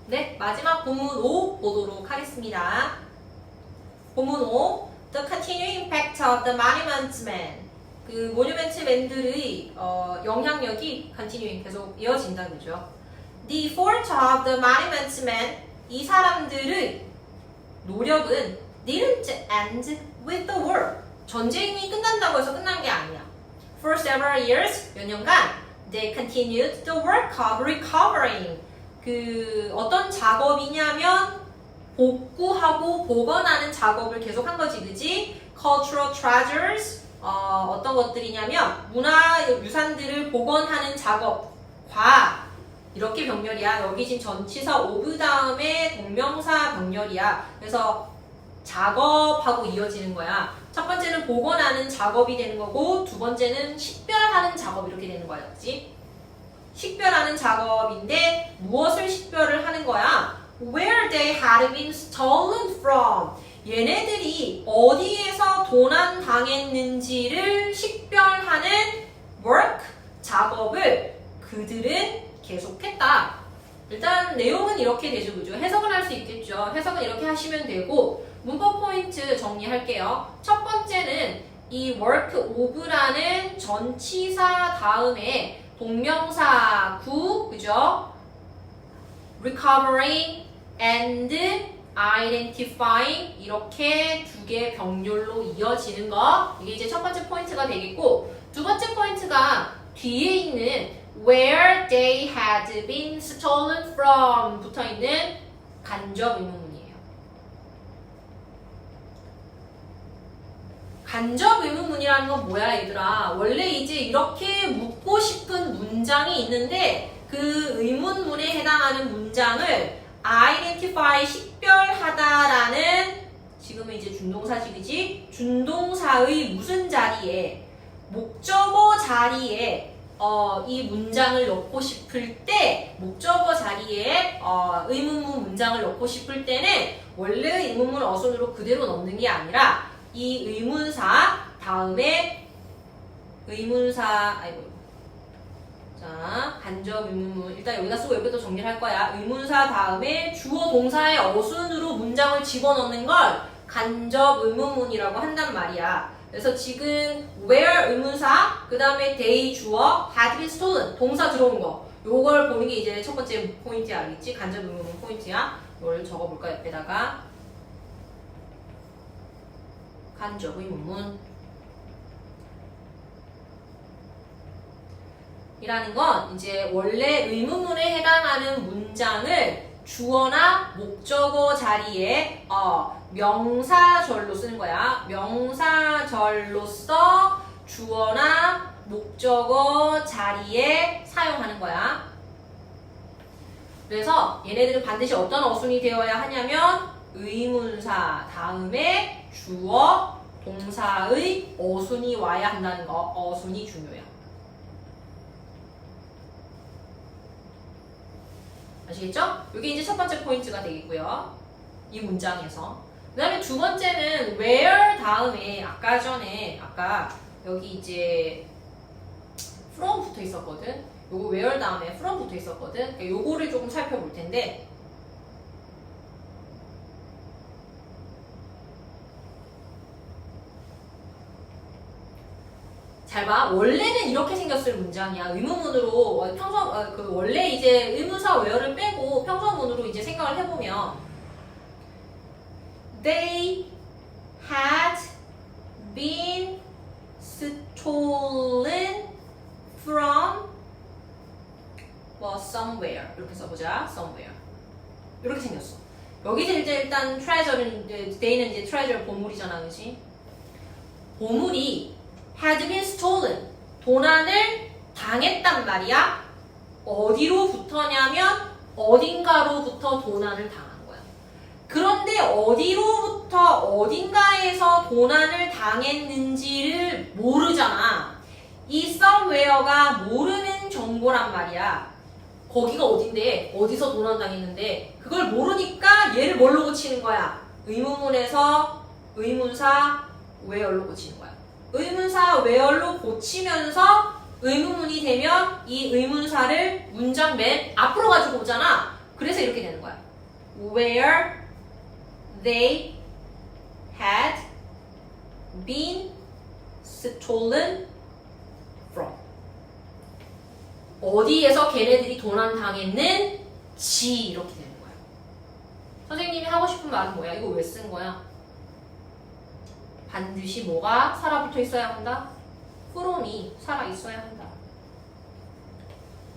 네, 마지막 본문 5 보도록 하겠습니다. 본문 5. The continuing impact of the Monument Man. 그 모뉴멘트 맨들의 영향력이 continuing 계속 이어진다는 거죠. The effort of the Monument Man. 이 사람들의 노력은 didn't end with the war. 전쟁이 끝난다고 해서 끝난 게 아니야. For several years, 몇 년간 they continued the work of recovering. 그 어떤 작업이냐면 복구하고 복원하는 작업을 계속한 거지, 그지? Cultural treasures. 어떤 것들이냐면 문화 유산들을 복원하는 작업과 이렇게 병렬이야. 여기 지금 전치사 of 다음에 동명사 병렬이야. 그래서 작업하고 이어지는 거야. 첫 번째는 복원하는 작업이 되는 거고 두 번째는 식별하는 작업 이렇게 되는 거야. 그치? 식별하는 작업인데 무엇을 식별을 하는 거야? Where they had been stolen from. 얘네들이 어디에서 도난당했는지를 식별하는 work, 작업을 그들은 계속했다. 일단 내용은 이렇게 되죠. 그죠? 해석을 할 수 있겠죠. 해석은 이렇게 하시면 되고 문법 포인트 정리할게요. 첫 번째는 이 work of라는 전치사 다음에 동명사 구, 그죠? recovering and identifying 이렇게 두 개 병렬로 이어지는 거. 이게 이제 첫 번째 포인트가 되겠고 두 번째 포인트가 뒤에 있는 where they had been stolen from 붙어 있는 간접 의문문이에요. 간접 의문문이라는 건 뭐야, 얘들아? 원래 이제 이렇게 묻고 싶은 문장이 있는데 그 의문문에 해당하는 문장을 identify, 식별하다라는 지금은 이제 준동사식이지? 준동사의 무슨 자리에? 목적어 자리에 이 문장을 넣고 싶을 때 목적어 자리에 의문문 문장을 넣고 싶을 때는 원래 의문문 어순으로 그대로 넣는 게 아니라 이 의문사 다음에 자, 간접 의문문 일단 여기다 쓰고 여기도 정리를 할 거야. 의문사 다음에 주어 동사의 어순으로 문장을 집어넣는 걸 간접 의문문이라고 한단 말이야. 그래서 지금 where 의문사, 그 다음에 they 주어, had been stolen 동사 들어온 거. 요걸 보는 게 이제 첫 번째 포인트야, 알겠지? 간접 의문문 포인트야. 이걸 적어볼까 옆에다가 간접 의문문. 이라는 건 이제 원래 의문문에 해당하는 문장을 주어나 목적어 자리에 명사절로 쓰는 거야. 명사절로서 주어나 목적어 자리에 사용하는 거야. 그래서 얘네들은 반드시 어떤 어순이 되어야 하냐면 의문사 다음에 주어, 동사의 어순이 와야 한다는 거. 어순이 중요해요. 아시겠죠? 이게 이제 첫 번째 포인트가 되겠고요. 이 문장에서. 그 다음에 두 번째는 where 다음에 아까 여기 이제 from 붙어 있었거든. 요거 where 다음에 from 붙어 있었거든. 그러니까 요거를 조금 살펴볼 텐데 잘 봐. 원래는 이렇게 생겼을 문장이야. 의문문으로 원래 이제 의문사 where를 빼고 평서문으로 이제 생각을 해보면 They had been stolen from somewhere 이렇게 써보자. somewhere 이렇게 생겼어. 여기서 이제 일단 treasure는 they는 이제 treasure 보물이잖아, 그렇지? 보물이 had been stolen 도난을 당했단 말이야. 어디로부터냐면 어딘가로부터 도난을 당한 거야. 그런데 어디로부터 어딘가에서 도난을 당했는지를 모르잖아. 이 somewhere가 모르는 정보란 말이야. 거기가 어딘데 어디서 도난 당했는데 그걸 모르니까 얘를 뭘로 고치는 거야? 의문문에서 의문사 where로 고치는 거야. 의문사 where로 고치면서 의문문이 되면 이 의문사를 문장 맨 앞으로 가지고 오잖아. 그래서 이렇게 되는 거야. Where they had been stolen from. 어디에서 걔네들이 도난당했는지 이렇게 되는 거야. 선생님이 하고 싶은 말은 뭐야? 이거 왜 쓴 거야? 반드시 뭐가 살아붙어 있어야 한다? from이 살아있어야 한다.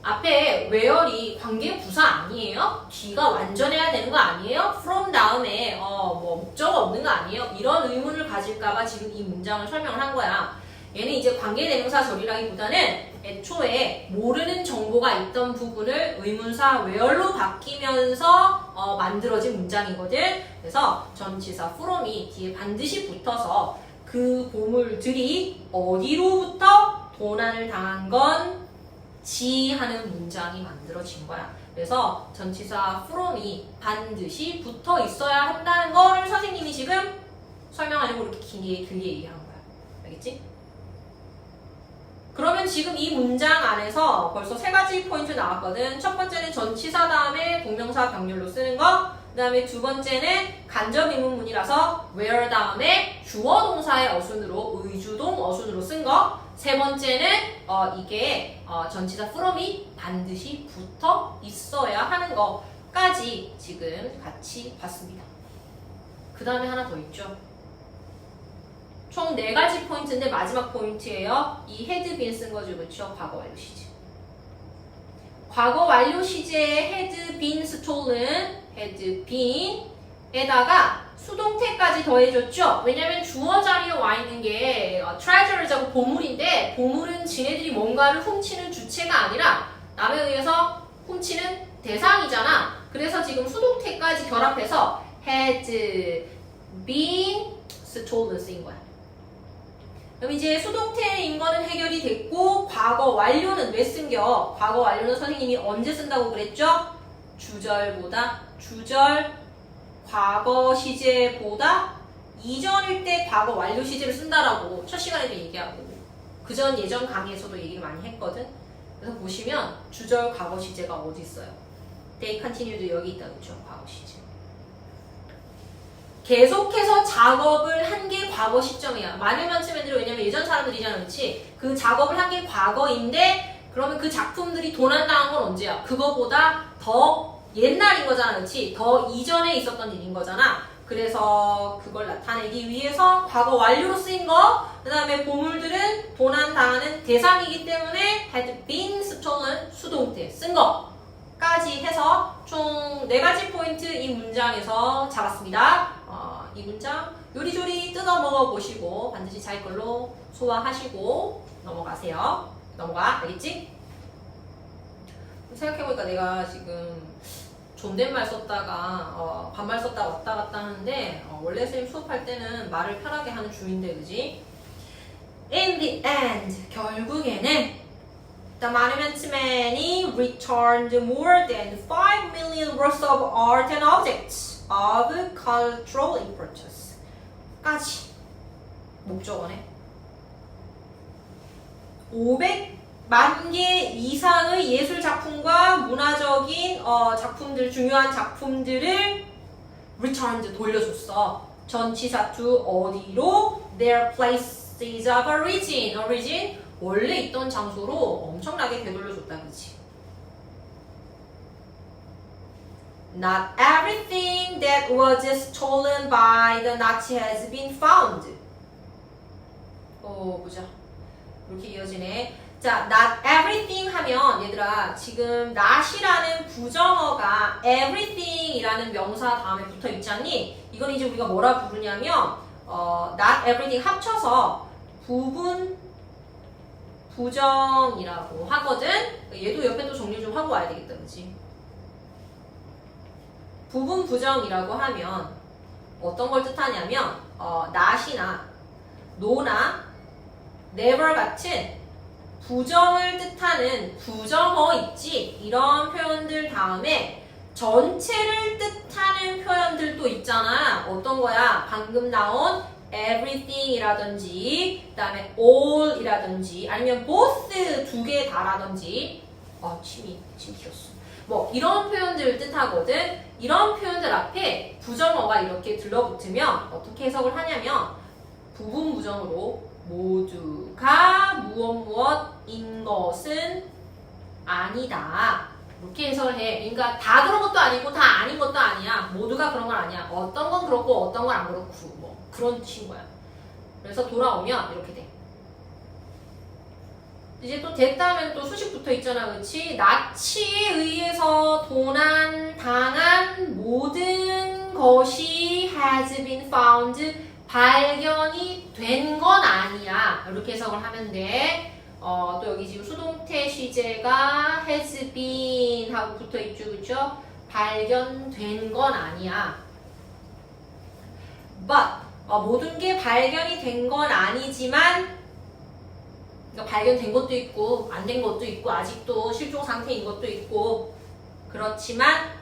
앞에 where이 관계 부사 아니에요? 뒤가 완전해야 되는 거 아니에요? from 다음에 뭐 목적어 없는 거 아니에요? 이런 의문을 가질까봐 지금 이 문장을 설명을 한 거야. 얘는 이제 관계대명사 절이라기보다는 애초에 모르는 정보가 있던 부분을 의문사 where로 바뀌면서 만들어진 문장이거든. 그래서 전치사 from이 뒤에 반드시 붙어서 그 보물들이 어디로부터 도난을 당한 건지 하는 문장이 만들어진 거야. 그래서 전치사 from이 반드시 붙어 있어야 한다는 거를 선생님이 지금 설명하려고 이렇게 길게 얘기한 거야. 알겠지? 그러면 지금 이 문장 안에서 벌써 세 가지 포인트 나왔거든. 첫 번째는 전치사 다음에 동명사 병렬로 쓰는 거. 그 다음에 두 번째는 간접 의문문이라서 where 다음에 주어 동사의 어순으로 의주동 어순으로 쓴 거. 세 번째는 이게 전치사 from이 반드시 붙어 있어야 하는 거까지 지금 같이 봤습니다. 그 다음에 하나 더 있죠. 총 4가지 포인트인데 마지막 포인트예요. 이 had been 쓴 거죠. 그렇죠? 과거 완료 시제. 과거 완료 시제에 had been stolen, had been 에다가 수동태까지 더해줬죠. 왜냐면 주어 자리에 와 있는 게 treasure자고 보물인데 보물은 지네들이 뭔가를 훔치는 주체가 아니라 남에 의해서 훔치는 대상이잖아. 그래서 지금 수동태까지 결합해서 had been stolen 쓰인 거야. 그럼 이제 수동태인 거는 해결이 됐고 과거 완료는 왜 쓴겨? 과거 완료는 선생님이 언제 쓴다고 그랬죠? 주절보다 주절 과거 시제보다 이전일 때 과거 완료 시제를 쓴다라고 첫 시간에도 얘기하고 그전 예전 강의에서도 얘기를 많이 했거든. 그래서 보시면 주절 과거 시제가 어디 있어요? They continued 여기 있다 그렇죠? 과거 시제. 계속해서 작업을 한 게 과거 시점이야. 마뉴먼트맨들이 왜냐면 예전 사람들이잖아, 그렇지? 그 작업을 한 게 과거인데 그러면 그 작품들이 도난당한 건 언제야? 그거보다 더 옛날인 거잖아, 그렇지? 더 이전에 있었던 일인 거잖아. 그래서 그걸 나타내기 위해서 과거 완료로 쓰인 거, 그 다음에 보물들은 도난당하는 대상이기 때문에 had been stolen 수동태 쓴 거까지 해서 총 4가지 포인트 이 문장에서 잡았습니다. 이 문장 요리조리 뜯어 먹어 보시고 반드시 자기 걸로 소화하시고 넘어가세요. 넘어가. 알겠지? 생각해보니까 내가 지금 존댓말 썼다가 반말 썼다가 왔다 갔다 하는데 원래 선생님 수업할 때는 말을 편하게 하는 주인데 그지? In the end 결국에는 The Monument Man이 returned more than 5 million worth of art and objects of cultural importance 까지 목적어네 500만 개 이상의 예술 작품과 문화적인 작품들, 중요한 작품들을 returned 돌려줬어. 전치사 to 어디로? Their places of origin. origin 원래 있던 장소로 엄청나게 되돌려줬다, 그치? Not everything that was stolen by the Nazi has been found. 보자. 이렇게 이어지네. 자, not everything 하면 얘들아 지금 not이라는 부정어가 everything이라는 명사 다음에 붙어 있잖니? 이건 이제 우리가 뭐라 부르냐면 not everything 합쳐서 부분 부정이라고 하거든? 얘도 옆에 또 정리 좀 하고 와야 되겠다, 그치? 부분 부정이라고 하면 어떤 걸 뜻하냐면 not이나 no나 never 같은 부정을 뜻하는 부정어 있지? 이런 표현들 다음에 전체를 뜻하는 표현들도 있잖아. 어떤 거야? 방금 나온 everything이라든지 그 다음에 all이라든지 아니면 both 두 개 다라든지 침 튀었어. 뭐 이런 표현들을 뜻하거든. 이런 표현들 앞에 부정어가 이렇게 들러붙으면 어떻게 해석을 하냐면 부분 부정으로 모두가 무엇무엇인 것은 아니다. 이렇게 해석을 해. 그러니까 다 그런 것도 아니고 다 아닌 것도 아니야. 모두가 그런 건 아니야. 어떤 건 그렇고 어떤 건 안 그렇고 뭐 그런 뜻인 거야. 그래서 돌아오면 이렇게 돼. 이제 또 됐다 하면 또 수식 붙어 있잖아. 그렇지? 나치에 의해서 도난당한 모든 것이 has been found 발견이 된 건 아니야. 이렇게 해석을 하면 돼. 또 여기 지금 수동태 시제가 has been 하고 붙어 있죠. 그쵸? 발견된 건 아니야. But 모든 게 발견이 된 건 아니지만 그러니까 발견된 것도 있고 안 된 것도 있고 아직도 실종 상태인 것도 있고 그렇지만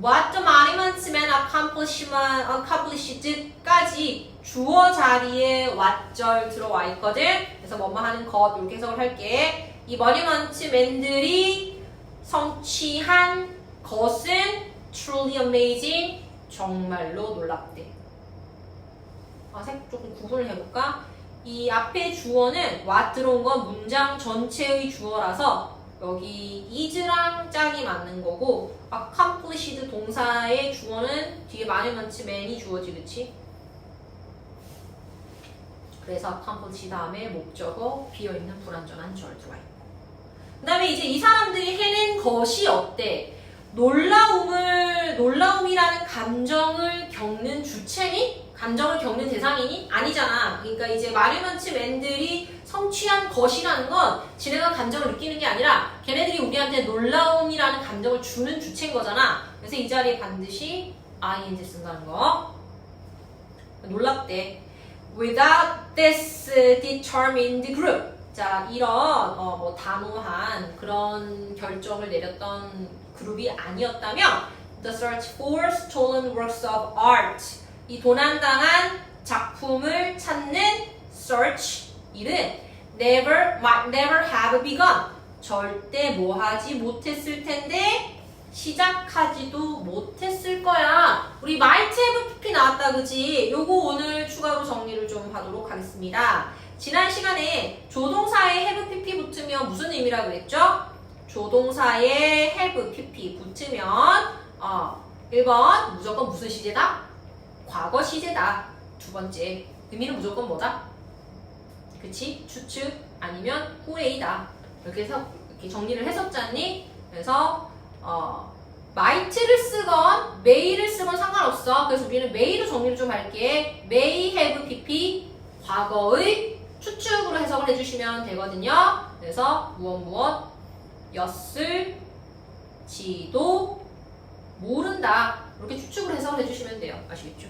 What the monuments man accomplished까지 주어 자리에 what절 들어와 있거든. 그래서 뭐뭐 하는 것 이렇게 해석을 할게. 이 monument man들이 성취한 것은 truly amazing 정말로 놀랍대. 조금 구분을 해볼까? 이 앞에 주어는 what 들어온 건 문장 전체의 주어라서 여기 is랑 짝이 맞는 거고 accomplished 동사의 주어는 뒤에 monument man이 주어지, 그치? 그래서 accomplish 다음에 목적어 비어있는 불완전한 절 들어와 있고 그 다음에 이제 이 사람들이 해낸 것이 어때? 놀라움이라는 감정을 겪는 주체니? 감정을 겪는 대상이니? 아니잖아. 그러니까 이제 마리먼츠 맨들이 성취한 것이라는 건 지네가 감정을 느끼는 게 아니라 걔네들이 우리한테 놀라움이라는 감정을 주는 주체인 거잖아. 그래서 이 자리에 반드시 ing 쓴다는 거. 놀랍대. Without this determined group. 자, 이런 뭐 단호한 그런 결정을 내렸던 그룹이 아니었다면 The search for stolen works of art 이 도난당한 작품을 찾는 search 일은 might never have begun 절대 뭐하지 못했을 텐데 시작하지도 못했을 거야. 우리 might have pp 나왔다 그지? 요거 오늘 추가로 정리를 좀 하도록 하겠습니다. 지난 시간에 조동사에 have pp 붙으면 무슨 의미라고 그랬죠? 조동사에 have pp 붙으면 1번 무조건 무슨 시제다? 과거 시제다. 두 번째 의미는 무조건 뭐다? 그치? 추측 아니면 후회이다. 이렇게 해서 이렇게 정리를 했었잖니? 그래서 might를 쓰건 may를 쓰건 상관없어. 그래서 우리는 may로 정리를 좀 할게. may have pp 과거의 추측으로 해석을 해주시면 되거든요. 그래서 무엇 였을지도 모른다. 이렇게 추측을 해석을 해주시면 돼요. 아시겠죠?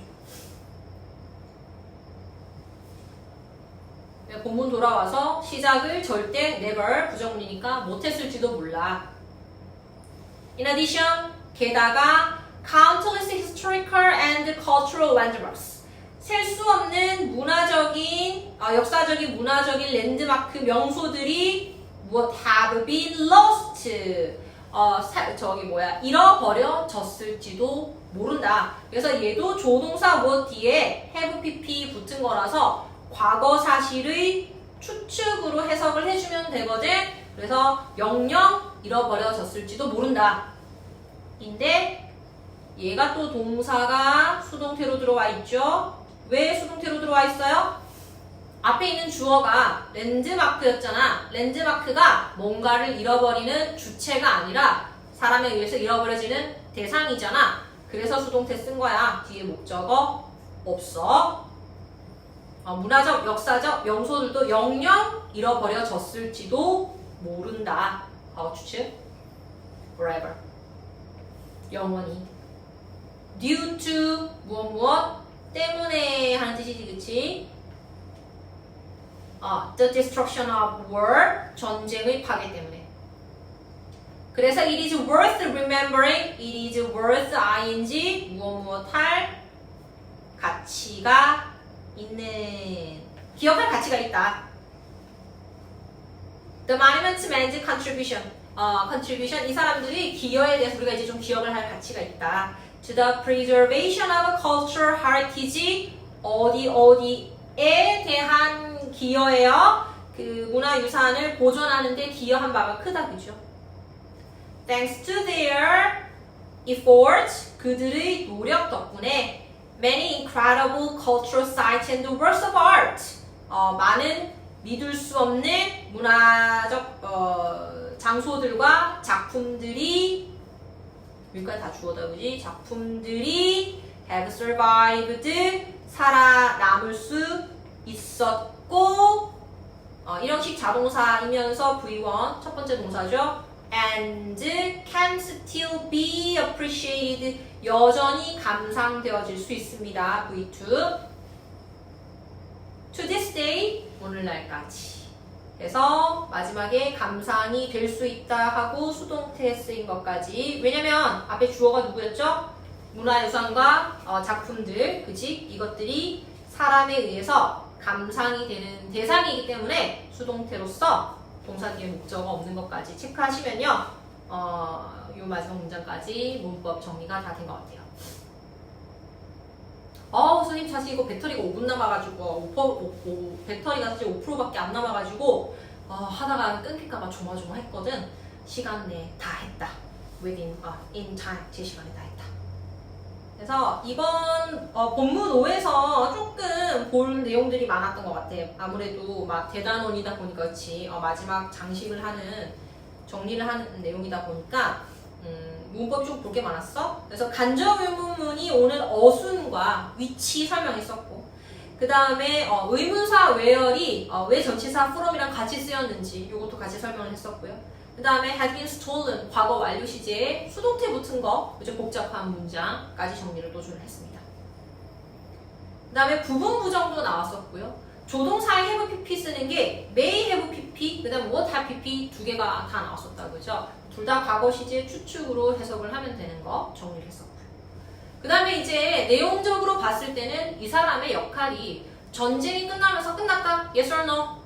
본문 돌아와서 시작을 절대 never 부정문이니까 못했을지도 몰라. In addition, 게다가 countless historical and cultural landmarks 셀 수 없는 문화적인, 역사적인 문화적인 랜드마크 명소들이 have been lost 잃어버려졌을지도 모른다. 그래서 얘도 조동사 무엇 뒤에 have pp 붙은 거라서 과거 사실의 추측으로 해석을 해주면 되거든. 그래서 영영 잃어버려졌을지도 모른다. 인데 얘가 또 동사가 수동태로 들어와 있죠. 왜 수동태로 들어와 있어요? 앞에 있는 주어가 랜드마크였잖아. 랜드마크가 뭔가를 잃어버리는 주체가 아니라 사람에 의해서 잃어버려지는 대상이잖아. 그래서 수동태 쓴 거야. 뒤에 목적어 없어. 문화적, 역사적 명소들도 영영 잃어버려졌을지도 모른다. 추측. forever. 영원히. due to 무엇 때문에 하는 뜻이지, 그치? the destruction of war 전쟁의 파괴 때문에. 그래서 it is worth remembering, it is worth ing 무엇 할 가치가 있는 기억할 가치가 있다. The Monument Men's contribution. contribution 이 사람들이 기여에 대해서 우리가 이제 좀 기억을 할 가치가 있다. To the preservation of cultural heritage 어디에 대한 기여예요. 그 문화유산을 보존하는 데 기여한 바가 크다 그죠? Thanks to their efforts 그들의 노력 덕분에 many incredible cultural sites and works of art 많은 믿을 수 없는 문화적 장소들과 작품들이 여기까지 다 주어다 그지? 작품들이 have survived 살아남을 수 있었고 이런식 자동사이면서 V1 첫 번째 동사죠. And can still be appreciated 여전히 감상되어질 수 있습니다. V2 To this day 오늘날까지 그래서 마지막에 감상이 될 수 있다 하고 수동태에 쓰인 것까지 왜냐면 앞에 주어가 누구였죠? 문화유산과 작품들 그지? 이것들이 사람에 의해서 감상이 되는 대상이기 때문에 수동태로서 동사 뒤에 목적어 없는 것까지 체크하시면요 요 마지막 문장까지 문법 정리가 다 된 것 같아요. 선생님 사실 이거 배터리가 5분 남아가지고 배터리가 사실 5%밖에 안 남아가지고 하다가 끊길까봐 조마조마했거든. 시간 내에 다 했다. in time 제 시간에 다 했다. 그래서 이번 본문 5에서 조금 볼 내용들이 많았던 것 같아. 아무래도 막 대단원이다 보니까 그렇지 마지막 장식을 하는 정리를 하는 내용이다 보니까 문법이 좀 볼 게 많았어. 그래서 간접 의문문이 오늘 어순과 위치 설명했었고 그 다음에 의문사 where이 왜 전치사 from이랑 같이 쓰였는지 이것도 같이 설명을 했었고요. 그 다음에 had been stolen 과거 완료 시제에 수동태 붙은 거 그죠? 복잡한 문장까지 정리를 또 좀 했습니다. 그 다음에 부분 부정도 나왔었고요. 조동사의 have pp 쓰는 게 may have pp 그 다음 what have pp 두 개가 다 나왔었다 그죠? 둘 다 과거 시제 추측으로 해석을 하면 되는 거 정리를 했었고요. 그 다음에 이제 내용적으로 봤을 때는 이 사람의 역할이 전쟁이 끝나면서 끝났다? Yes or no?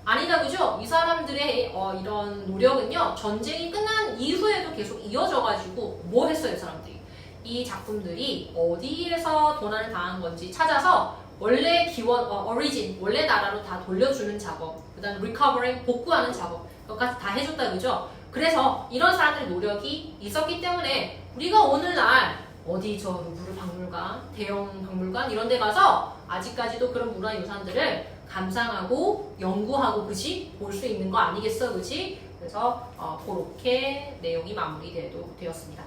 아니다 그죠? 이 사람들의 이런 노력은요 전쟁이 끝난 이후에도 계속 이어져가지고 뭐 했어요 이 사람들이? 이 작품들이 어디에서 도난을 당한 건지 찾아서 원래 기원, origin, 원래 나라로 다 돌려주는 작업 그 다음 recovering, 복구하는 작업 그것까지 다 해줬다 그죠? 그래서 이런 사람들의 노력이 있었기 때문에 우리가 오늘날 어디 저 루브르 박물관, 대형 박물관 이런 데 가서 아직까지도 그런 문화유산들을 감상하고 연구하고 그지? 볼 수 있는 거 아니겠어 그지? 그래서 그렇게 내용이 마무리되었습니다.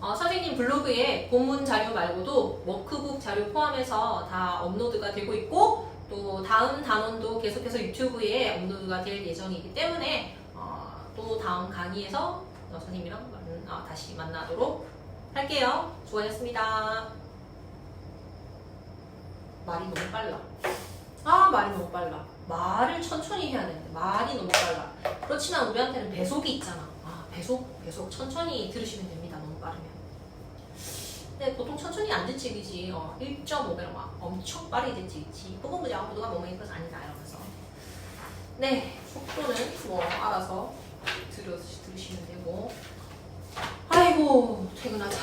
선생님 블로그에 본문 자료 말고도 워크북 자료 포함해서 다 업로드가 되고 있고 또 다음 단원도 계속해서 유튜브에 업로드가 될 예정이기 때문에 또 다음 강의에서 선생님이랑 다시 만나도록 할게요. 수고하셨습니다. 말이 너무 빨라. 말이 너무 빨라. 말을 천천히 해야 되는데 말이 너무 빨라. 그렇지만 우리한테는 배속이 있잖아. 배속 천천히 들으시면 됩니다. 너무 빠르면. 근데 보통 천천히 안 듣지 그지? 1.5배로 막 엄청 빠르게 듣지 그지? 혹은 그냥 모두가 뭐뭐 이것은 아니다 이러면서. 네, 속도는 뭐 알아서 들으시면 되고. 아이고 퇴근하자.